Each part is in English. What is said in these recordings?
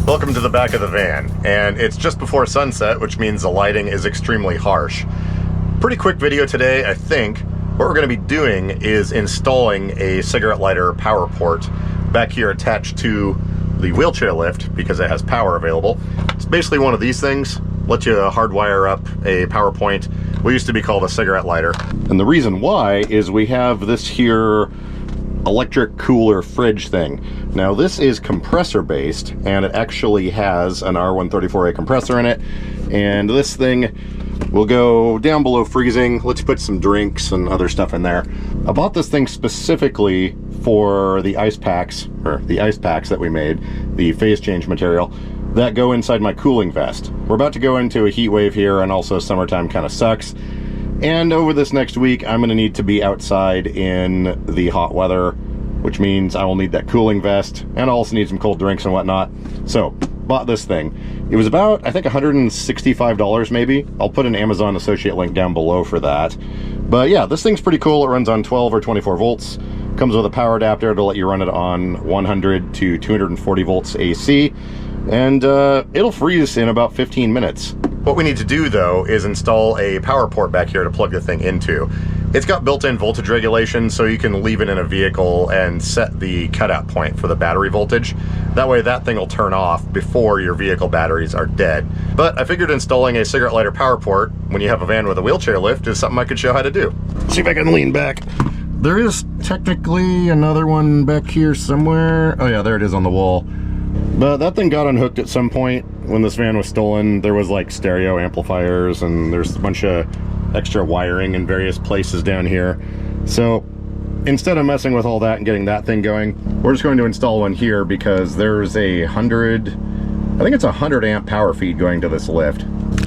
Welcome to the back of the van, and it's just before sunset, which means the lighting is extremely harsh. Pretty quick video today, I think. What we're going to be doing is installing a cigarette lighter power port back here attached to the wheelchair lift because it has power available. It's basically one of these things, lets you hardwire up a power point. What used to be called a cigarette lighter. And the reason why is we have this here electric cooler fridge thing. Now this is compressor based, and it actually has an R134A compressor in it, and this thing will go down below freezing. Let's put some drinks and other stuff in there. I bought this thing specifically for the ice packs, or the ice packs that we made, the phase change material, that go inside my cooling vest. We're about to go into a heat wave here, and also summertime kind of sucks. And over this next week, I'm going to need to be outside in the hot weather, which means I will need that cooling vest, and I'll also need some cold drinks and whatnot. So, bought this thing. It was about, I think, $165 maybe. I'll put an Amazon associate link down below for that. But yeah, this thing's pretty cool. It runs on 12 or 24 volts. Comes with a power adapter to let you run it on 100 to 240 volts AC. And it'll freeze in about 15 minutes. What we need to do though is install a power port back here to plug the thing into. It's got built-in voltage regulation, so you can leave it in a vehicle and set the cutout point for the battery voltage. That way that thing will turn off before your vehicle batteries are dead. But I figured installing a cigarette lighter power port when you have a van with a wheelchair lift is something I could show how to do. See if I can lean back. There is technically another one back here somewhere. Oh yeah, there it is on the wall. But that thing got unhooked at some point when this van was stolen. There was like stereo amplifiers, and there's a bunch of extra wiring in various places down here. So instead of messing with all that and getting that thing going, we're just going to install one here because there's a 100 amp power feed going to this lift.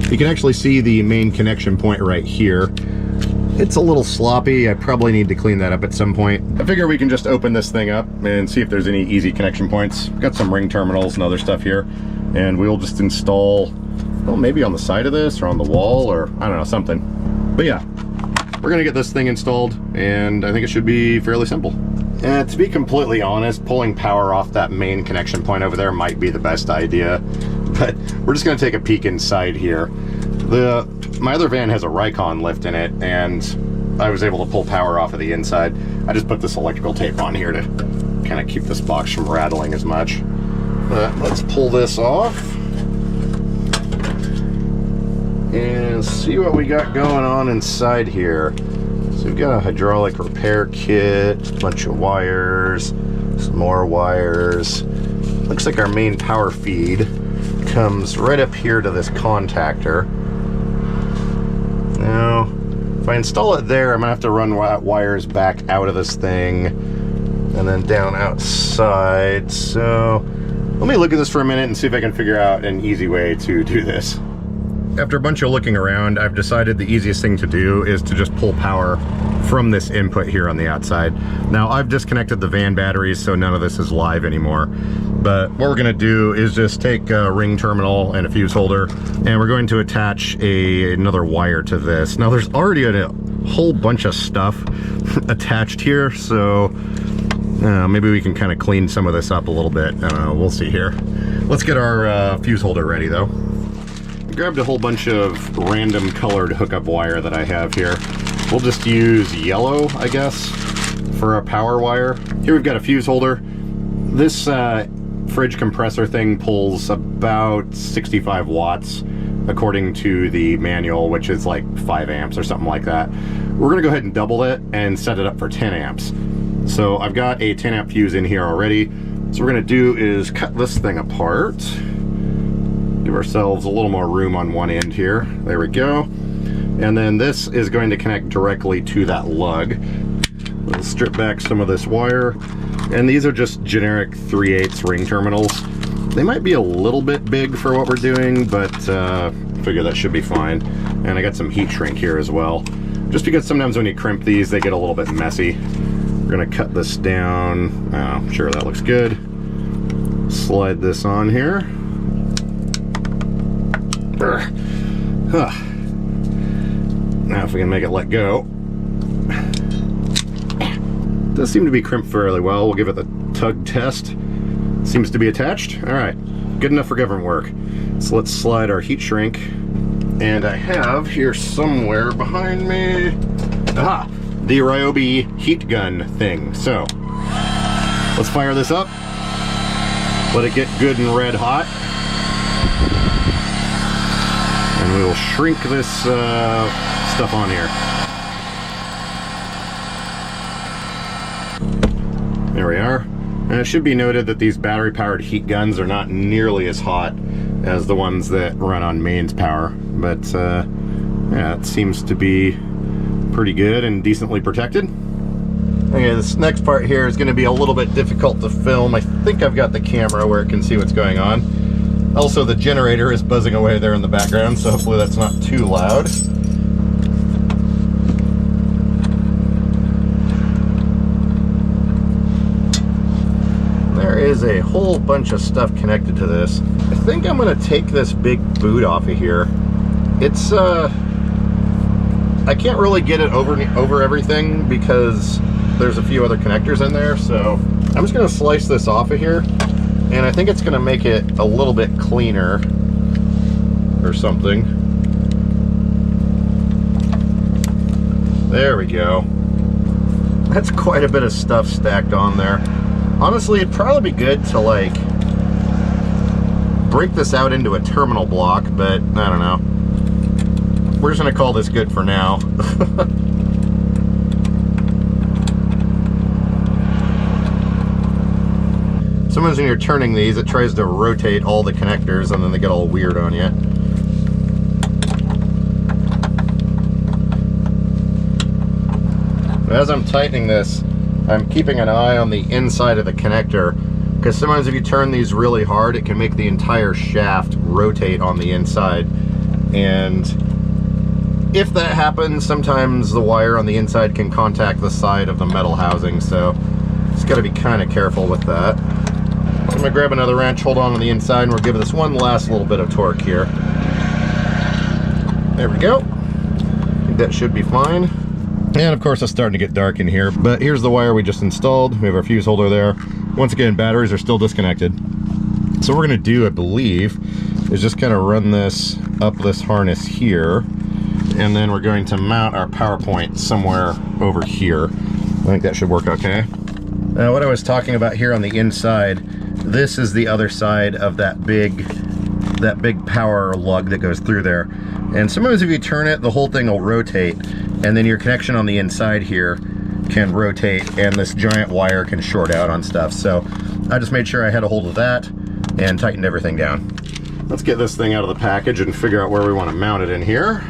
You can actually see the main connection point right here. It's a little sloppy. I probably need to clean that up at some point. I figure we can just open this thing up and see if there's any easy connection points. Got some ring terminals and other stuff here, and we'll just install, well, maybe on the side of this or on the wall, or I don't know, something. But yeah, we're gonna get this thing installed, and I think it should be fairly simple. And to be completely honest, pulling power off that main connection point over there might be the best idea, but we're just gonna take a peek inside here. My other van has a Rikon lift in it, and I was able to pull power off of the inside. I just put this electrical tape on here to kind of keep this box from rattling as much. But let's pull this off and see what we got going on inside here. So we've got a hydraulic repair kit, a bunch of wires, some more wires. Looks like our main power feed comes right up here to this contactor. Now, if I install it there, I'm gonna have to run wires back out of this thing and then down outside. So let me look at this for a minute and see if I can figure out an easy way to do this. After a bunch of looking around, I've decided the easiest thing to do is to just pull power from this input here on the outside. Now, I've disconnected the van batteries, so none of this is live anymore. But what we're gonna do is just take a ring terminal and a fuse holder, and we're going to attach another wire to this. Now, there's already a whole bunch of stuff attached here, so maybe we can kind of clean some of this up a little bit. I don't know, we'll see here. Let's get our fuse holder ready though. I grabbed a whole bunch of random colored hookup wire that I have here. We'll just use yellow, I guess, for our power wire. Here we've got a fuse holder. This fridge compressor thing pulls about 65 watts according to the manual, which is like 5 amps or something like that. We're gonna go ahead and double it and set it up for 10 amps. So I've got a 10 amp fuse in here already. So what we're gonna do is cut this thing apart. Give ourselves a little more room on one end here. There we go. And then this is going to connect directly to that lug. We'll strip back some of this wire. And these are just generic 3/8 ring terminals. They might be a little bit big for what we're doing, but I figure that should be fine. And I got some heat shrink here as well. Just because sometimes when you crimp these, they get a little bit messy. We're gonna cut this down. Oh, sure, that looks good. Slide this on here. Now if we can make it let go. It does seem to be crimped fairly well. We'll give it the tug test. Seems to be attached. All right. good enough for government work. So let's slide our heat shrink. And I have here somewhere behind me, aha, the Ryobi heat gun thing. So let's fire this up. Let it get good and red hot. And we will shrink this stuff on here. There we are. And it should be noted that these battery-powered heat guns are not nearly as hot as the ones that run on mains power. But yeah, it seems to be pretty good and decently protected. Okay, this next part here is going to be a little bit difficult to film. I think I've got the camera where it can see what's going on. Also, the generator is buzzing away there in the background, so hopefully that's not too loud. There is a whole bunch of stuff connected to this. I think I'm going to take this big boot off of here. It's, I can't really get it over everything because there's a few other connectors in there, so I'm just going to slice this off of here, and I think it's going to make it a little bit cleaner or something. There we go. That's quite a bit of stuff stacked on there. Honestly, it'd probably be good to like break this out into a terminal block, but I don't know. We're just gonna call this good for now. Sometimes when you're turning these, it tries to rotate all the connectors and then they get all weird on you. As I'm tightening this, I'm keeping an eye on the inside of the connector, because sometimes if you turn these really hard, it can make the entire shaft rotate on the inside. And if that happens, sometimes the wire on the inside can contact the side of the metal housing, so just got to be kind of careful with that. I'm going to grab another wrench, hold on the inside, and we'll give this one last little bit of torque here. There we go. I think that should be fine. And of course it's starting to get dark in here, but here's the wire we just installed. We have our fuse holder there. Once again, batteries are still disconnected. So what we're going to do, I believe, is just kind of run this up this harness here, and then we're going to mount our power point somewhere over here. I think that should work okay. Now what I was talking about here on the inside, this is the other side of that big power lug that goes through there. And sometimes if you turn it, the whole thing will rotate, and then your connection on the inside here can rotate, and this giant wire can short out on stuff. So I just made sure I had a hold of that and tightened everything down. Let's get this thing out of the package and figure out where we want to mount it in here.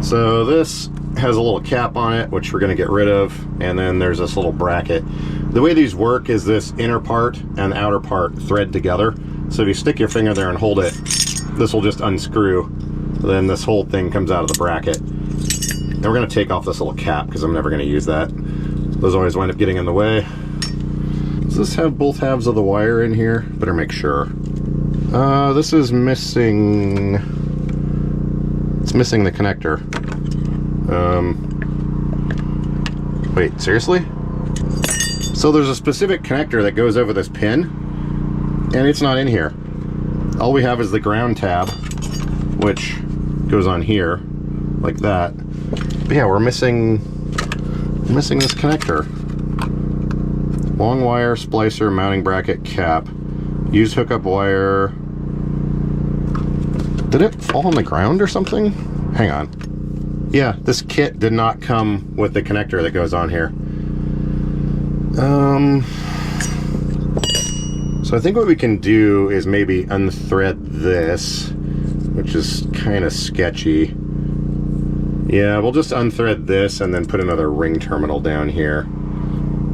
So this has a little cap on it, which we're going to get rid of, and then there's this little bracket. The way these work is this inner part and the outer part thread together. So if you stick your finger there and hold it, this will just unscrew. Then this whole thing comes out of the bracket. And we're going to take off this little cap because I'm never going to use that. Those always wind up getting in the way. Does this have both halves of the wire in here? Better make sure. This is missing... It's missing the connector. Wait, seriously? So there's a specific connector that goes over this pin, and it's not in here. All we have is the ground tab, which goes on here, like that. But yeah, we're missing this connector. Long wire, splicer, mounting bracket, cap. Use hookup wire. Did it fall on the ground or something? Hang on. Yeah, this kit did not come with the connector that goes on here. So I think what we can do is maybe unthread this, which is kind of sketchy. Yeah, we'll just unthread this and then put another ring terminal down here.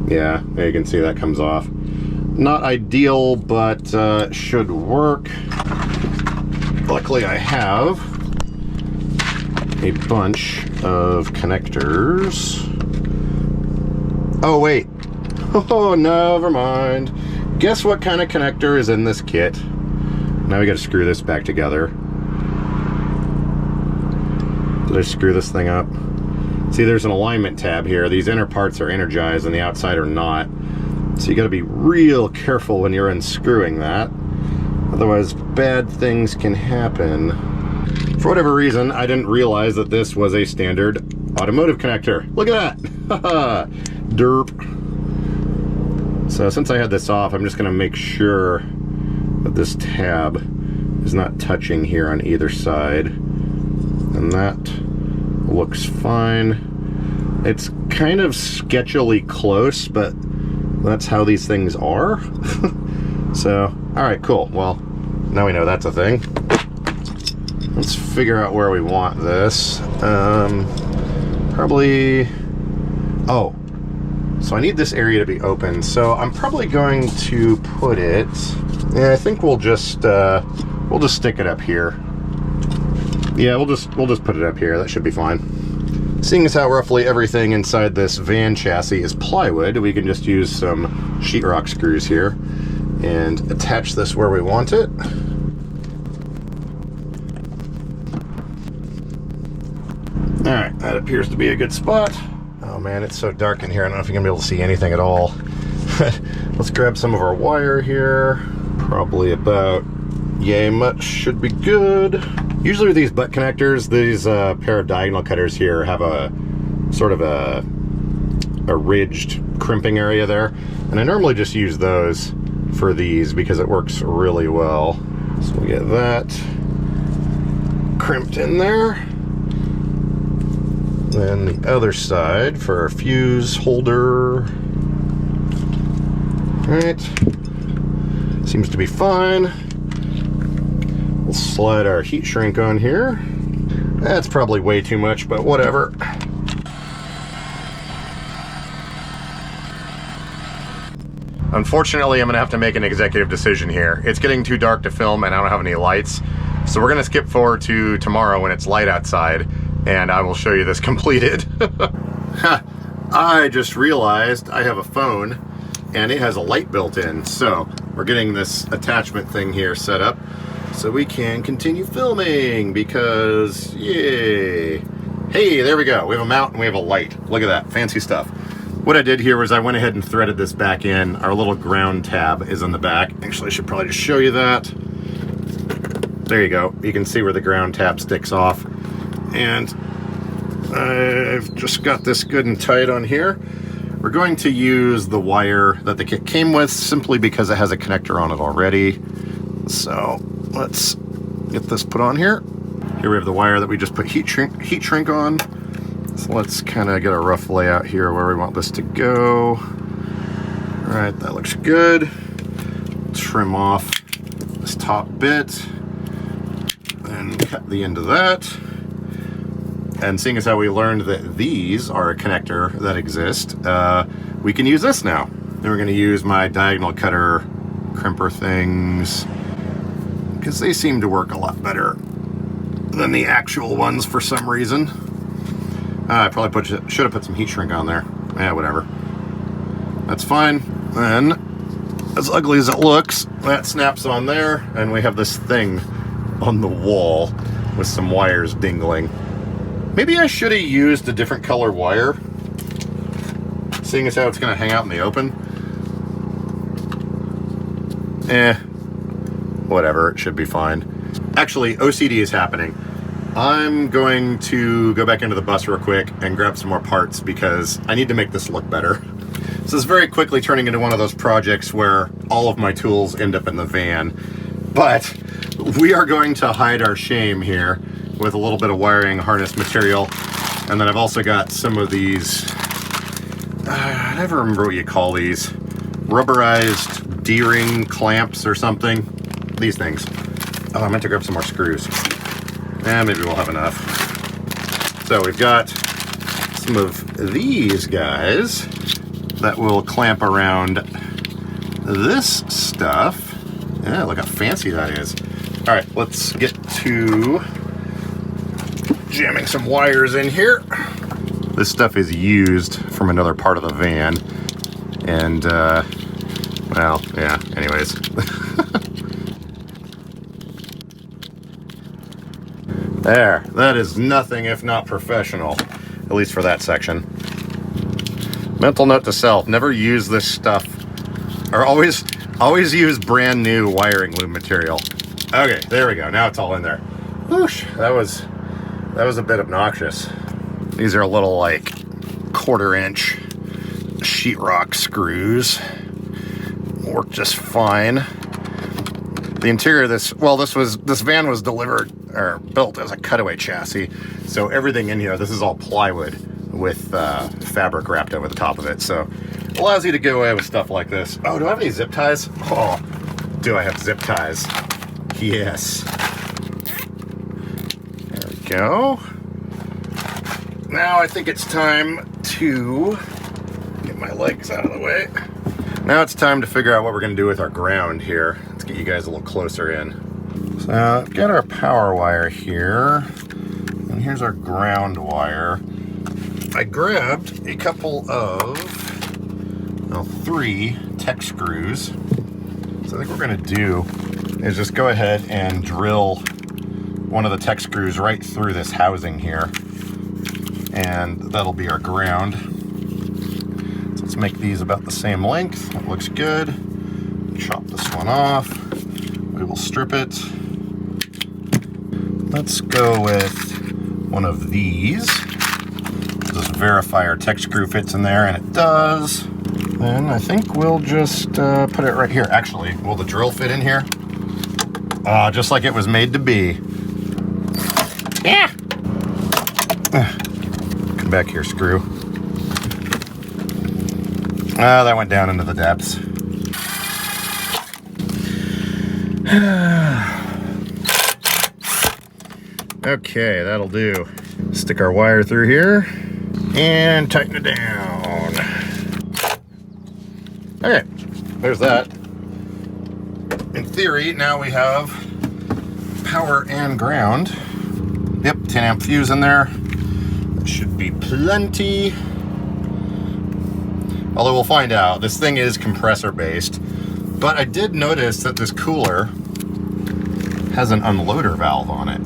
Yeah, there you can see that comes off. Not ideal, but should work. Luckily I have a bunch of connectors. Oh wait, oh never mind. Guess what kind of connector is in this kit? Now we gotta screw this back together. Did I screw this thing up? See, there's an alignment tab here. These inner parts are energized and the outside are not. So you gotta be real careful when you're unscrewing that. Otherwise, bad things can happen. For whatever reason, I didn't realize that this was a standard automotive connector. Look at that! Derp. So since I had this off, I'm just going to make sure that this tab is not touching here on either side. And that looks fine. It's kind of sketchily close, but that's how these things are. So, alright, cool. Well, now we know that's a thing. Let's figure out where we want this. Probably... Oh. So I need this area to be open. So I'm probably going to put it... Yeah, I think we'll just stick it up here. Yeah, we'll just put it up here. That should be fine. Seeing as how roughly everything inside this van chassis is plywood, we can just use some sheetrock screws here and attach this where we want it. Alright, that appears to be a good spot. Oh man, it's so dark in here, I don't know if you're going to be able to see anything at all. Let's grab some of our wire here. Probably about yay much should be good. Usually with these butt connectors, these pair of diagonal cutters here have a sort of a ridged crimping area there. And I normally just use those for these because it works really well. So we'll get that crimped in there. Then the other side for our fuse holder. Alright. Seems to be fine. We'll slide our heat shrink on here. That's probably way too much, but whatever. Unfortunately, I'm going to have to make an executive decision here. It's getting too dark to film and I don't have any lights. So we're going to skip forward to tomorrow when it's light outside and I will show you this completed. I just realized I have a phone and it has a light built in. So we're getting this attachment thing here set up so we can continue filming because, yay. Hey, there we go. We have a mount and we have a light. Look at that, fancy stuff. What I did here was I went ahead and threaded this back in. Our little ground tab is on the back. Actually, I should probably just show you that. There you go. You can see where the ground tab sticks off. And I've just got this good and tight on here. We're going to use the wire that the kit came with simply because it has a connector on it already. So let's get this put on here. Here we have the wire that we just put heat shrink on. So let's kind of get a rough layout here where we want this to go. All right, that looks good. Trim off this top bit and cut the end of that. And seeing as how we learned that these are a connector that exist, we can use this now. Then we're going to use my diagonal cutter crimper things because they seem to work a lot better than the actual ones for some reason. I probably should have put some heat shrink on there. Yeah, whatever. That's fine. Then, as ugly as it looks, that snaps on there, and we have this thing on the wall with some wires dingling. Maybe I should have used a different color wire, seeing as how it's going to hang out in the open. Whatever, it should be fine. Actually, OCD is happening. I'm going to go back into the bus real quick and grab some more parts because I need to make this look better. This is very quickly turning into one of those projects where all of my tools end up in the van. But we are going to hide our shame here with a little bit of wiring harness material. And then I've also got some of these, I never remember what you call these, rubberized D-ring clamps or something. These things. Oh, I meant to grab some more screws. Maybe we'll have enough. So we've got some of these guys that will clamp around this stuff. Yeah, look how fancy that is. All right, let's get to jamming some wires in here. This stuff is used from another part of the van. And, well, yeah, anyways. There, that is nothing if not professional, at least for that section. Mental note to self, never use this stuff, or always Always use brand new wiring loom material. Okay, there we go. Now it's all in there. Whoosh, that was a bit obnoxious. These are little like 1/4 inch sheetrock screws. Work just fine. The interior of this van was delivered or built as a cutaway chassis, so everything in here, this is all plywood with fabric wrapped over the top of it, so it allows you to get away with stuff like this. Oh, do I have any zip ties? Oh, do I have zip ties? Yes. There we go. Now I think it's time to get my legs out of the way. Now it's time to figure out what we're going to do with our ground here. Let's get you guys a little closer in. So I've got our power wire here, and here's our ground wire. I grabbed a couple of, 3 tech screws. So I think what we're going to do is just go ahead and drill one of the tech screws right through this housing here, and that'll be our ground. So let's make these about the same length. That looks good. Chop this one off. We will strip it. Let's go with one of these. Just verify our tech screw fits in there, and it does. Then I think we'll just put it right here. Actually, will the drill fit in here? Just like it was made to be. Yeah. Come back here, screw. That went down into the depths. Okay, that'll do. Stick our wire through here and tighten it down. Okay, there's that. In theory, now we have power and ground. Yep, 10 amp fuse in there. That should be plenty. Although we'll find out. This thing is compressor based. But I did notice that this cooler has an unloader valve on it.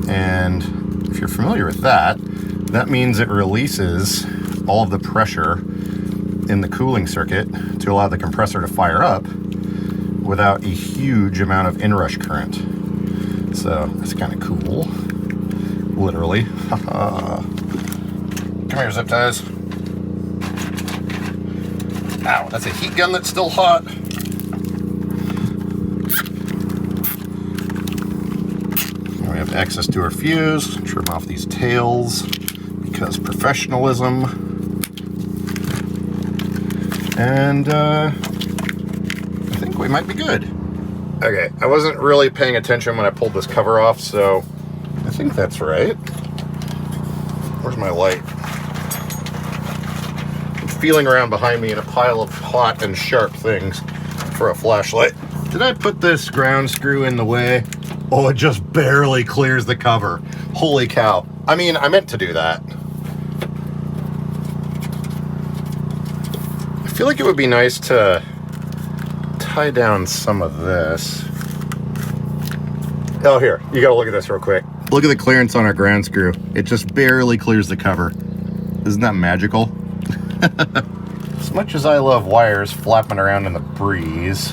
And if you're familiar with that, that means it releases all of the pressure in the cooling circuit to allow the compressor to fire up without a huge amount of inrush current. So that's kind of cool. Literally. Come here, zip ties. Ow, that's a heat gun that's still hot. We have access to our fuse. Trim off these tails because professionalism. And I think we might be good. Okay, I wasn't really paying attention when I pulled this cover off, so I think that's right. Where's my light? I'm feeling around behind me in a pile of hot and sharp things for a flashlight. Did I put this ground screw in the way? Oh, it just barely clears the cover. Holy cow. I mean, I meant to do that. I feel like it would be nice to tie down some of this. Oh, here, you gotta look at this real quick. Look at the clearance on our ground screw. It just barely clears the cover. Isn't that magical? As much as I love wires flapping around in the breeze,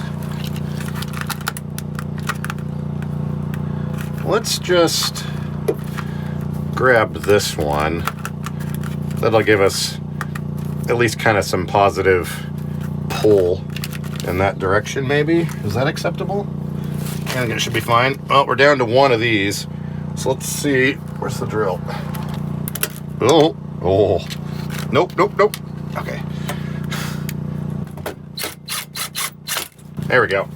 let's just grab this one. That'll give us at least kind of some positive pull in that direction, maybe. Is that acceptable? I think it should be fine. Well, we're down to one of these. So let's see. Where's the drill? Oh. Nope. Okay. There we go.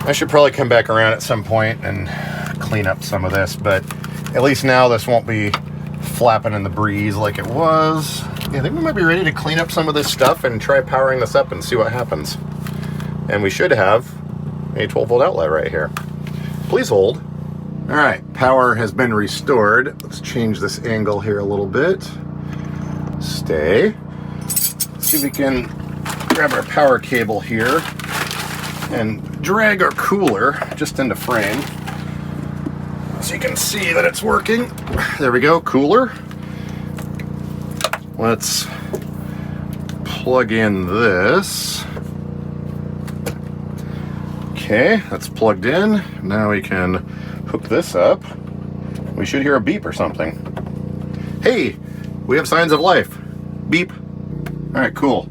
I should probably come back around at some point and clean up some of this, but at least now this won't be flapping in the breeze like it was. Yeah, I think we might be ready to clean up some of this stuff and try powering this up and see what happens. And we should have a 12-volt outlet right here. Please hold. All right, power has been restored. Let's change this angle here a little bit. Stay. Let's see if we can grab our power cable here and drag our cooler just into frame so you can see that it's working. There we go, cooler. Let's plug in this. Okay, that's plugged in. Now we can hook this up. We should hear a beep or something. Hey, we have signs of life. Beep. All right, cool.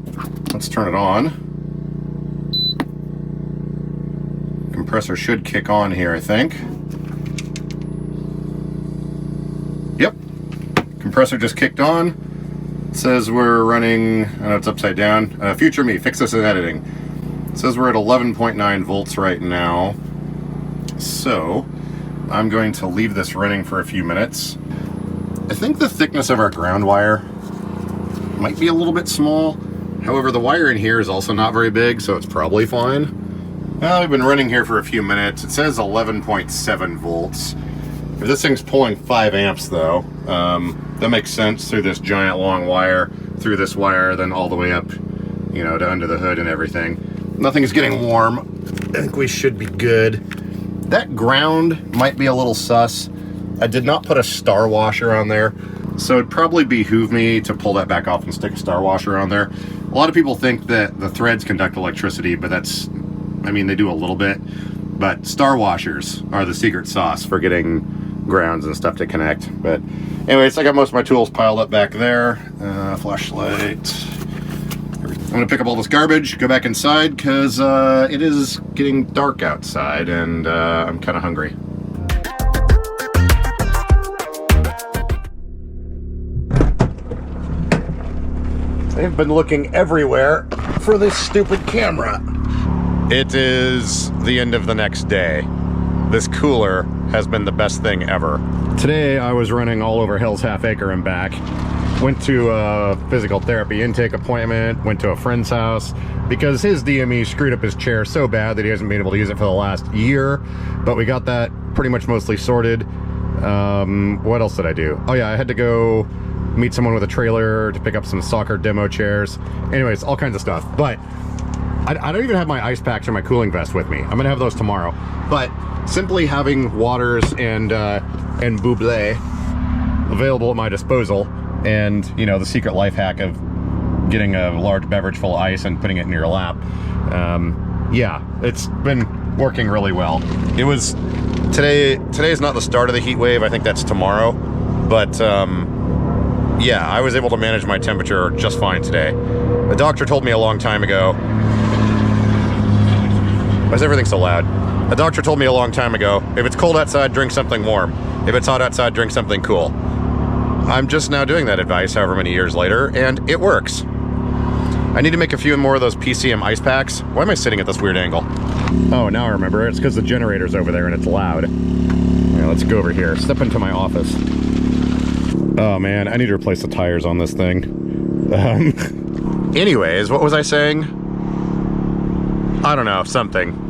Let's turn it on. Compressor should kick on here, I think. Yep. Compressor just kicked on. It says we're running, I know it's upside down. Future me, fix this in editing. It says we're at 11.9 volts right now. So I'm going to leave this running for a few minutes. I think the thickness of our ground wire might be a little bit small. However, the wire in here is also not very big, so it's probably fine. Well, we've been running here for a few minutes. It says 11.7 volts. If this thing's pulling 5 amps though, that makes sense through this giant long wire, through this wire, then all the way up, you know, to under the hood and everything. Nothing's getting warm. I think we should be good. That ground might be a little sus. I did not put a star washer on there, so it'd probably behoove me to pull that back off and stick a star washer on there. A lot of people think that the threads conduct electricity, but that's, I mean, they do a little bit, but star washers are the secret sauce for getting grounds and stuff to connect. But anyways, I got most of my tools piled up back there. Flashlight. I'm gonna pick up all this garbage, go back inside, because it is getting dark outside, and I'm kind of hungry. They've been looking everywhere for this stupid camera. It is the end of the next day. This cooler has been the best thing ever. Today I was running all over Hell's Half Acre and back. Went to a physical therapy intake appointment, went to a friend's house because his DME screwed up his chair so bad that he hasn't been able to use it for the last year. But we got that pretty much mostly sorted. What else did I do? Oh yeah, I had to go meet someone with a trailer to pick up some soccer demo chairs. Anyways, all kinds of stuff. But I don't even have my ice packs or my cooling vest with me. I'm gonna have those tomorrow. But simply having waters and buble available at my disposal, and you know, the secret life hack of getting a large beverage full of ice and putting it in your lap. Yeah, it's been working really well. It was today is not the start of the heat wave. I think that's tomorrow. But yeah, I was able to manage my temperature just fine today. The doctor told me a long time ago. Why is everything so loud? A doctor told me a long time ago, if it's cold outside, drink something warm. If it's hot outside, drink something cool. I'm just now doing that advice however many years later, and it works. I need to make a few more of those PCM ice packs. Why am I sitting at this weird angle? Oh, now I remember. It's because the generator's over there and it's loud. Yeah, let's go over here. Step into my office. Oh man, I need to replace the tires on this thing. Anyways, what was I saying? I don't know, something.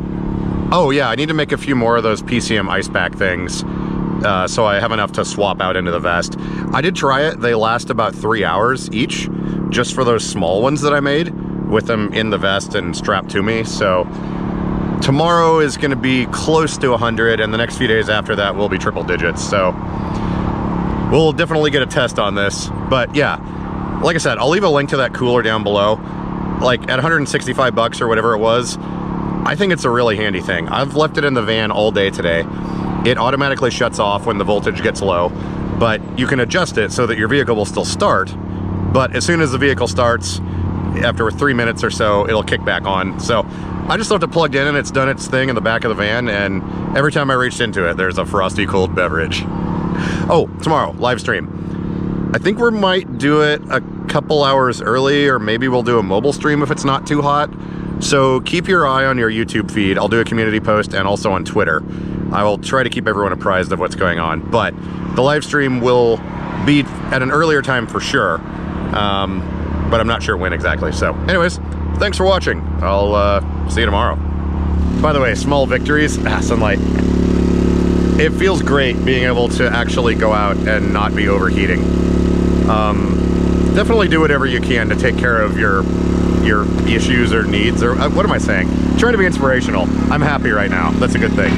Oh yeah, I need to make a few more of those PCM ice pack things. So I have enough to swap out into the vest. I did try it. They last about 3 hours each, just for those small ones that I made, with them in the vest and strapped to me. So tomorrow is going to be close to 100, and the next few days after that will be triple digits. So we'll definitely get a test on this. But yeah, like I said, I'll leave a link to that cooler down below. Like at 165 bucks or whatever it was, I think it's a really handy thing. I've left it in the van all day today. It automatically shuts off when the voltage gets low, but you can adjust it so that your vehicle will still start. But as soon as the vehicle starts, after 3 minutes or so, it'll kick back on. So I just left it plugged in and it's done its thing in the back of the van, and every time I reached into it, there's a frosty cold beverage. Oh, tomorrow, live stream. I think we might do it a couple hours early, or maybe we'll do a mobile stream if it's not too hot. So keep your eye on your YouTube feed. I'll do a community post and also on Twitter. I will try to keep everyone apprised of what's going on, but the live stream will be at an earlier time for sure, but I'm not sure when exactly. So anyways, thanks for watching. I'll see you tomorrow. By the way, small victories, sunlight. It feels great being able to actually go out and not be overheating. Definitely do whatever you can to take care of your issues or needs, or what am I saying? Trying to be inspirational. I'm happy right now. That's a good thing.